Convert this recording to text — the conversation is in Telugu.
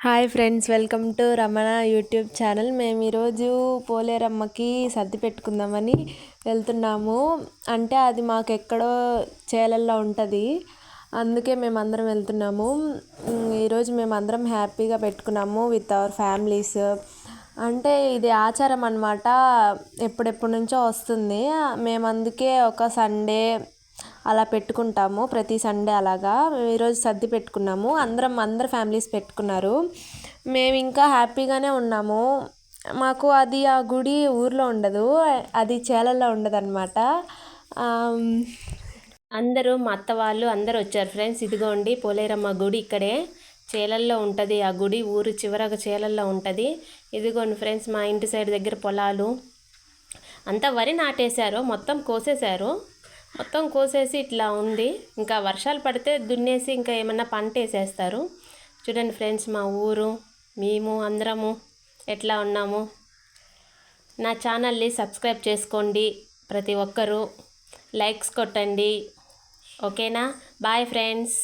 Hi friends, welcome to Ramana YouTube channel. మేము ఈరోజు పోలేరమ్మకి సర్ది పెట్టుకుందామని వెళ్తున్నాము. అంటే అది మాకు ఎక్కడో చేలల్లో ఉంటుంది, అందుకే మేమందరం వెళ్తున్నాము. ఈరోజు మేమందరం హ్యాపీగా పెట్టుకున్నాము విత్ అవర్ ఫ్యామిలీస్. అంటే ఇది ఆచారం అన్నమాట, ఎప్పుడెప్పటి నుంచో వస్తుంది. మేము అందుకే ఒక సండే అలా పెట్టుకుంటాము, ప్రతి సండే అలాగా. ఈరోజు సర్ది పెట్టుకున్నాము, అందరు ఫ్యామిలీస్ పెట్టుకున్నారు. మేము ఇంకా హ్యాపీగానే ఉన్నాము. మాకు అది ఆ గుడి ఊర్లో ఉండదు, అది చేలల్లో ఉండదు అనమాట. అందరూ మా అత్త వాళ్ళు అందరూ వచ్చారు ఫ్రెండ్స్. ఇదిగోండి పోలేరమ్మ గుడి ఇక్కడే చేలల్లో ఉంటుంది. ఆ గుడి ఊరు చివరగా చేలల్లో ఉంటుంది. ఇదిగోండి ఫ్రెండ్స్, మా ఇంటి సైడ్ దగ్గర పొలాలు అంతా వరి నాటేశారు, మొత్తం కోసేశారు. మొత్తం కోసేసి ఇట్లా ఉంది. ఇంకా వర్షాలు పడితే దున్నేసి ఇంకా ఏమన్నా పంట వేసేస్తారు. చూడండి ఫ్రెండ్స్, మా ఊరు మేము అందరము ఎట్లా ఉన్నాము. నా ఛానల్ని సబ్స్క్రైబ్ చేసుకోండి, ప్రతి ఒక్కరూ లైక్స్ కొట్టండి. ఓకేనా? Bye friends.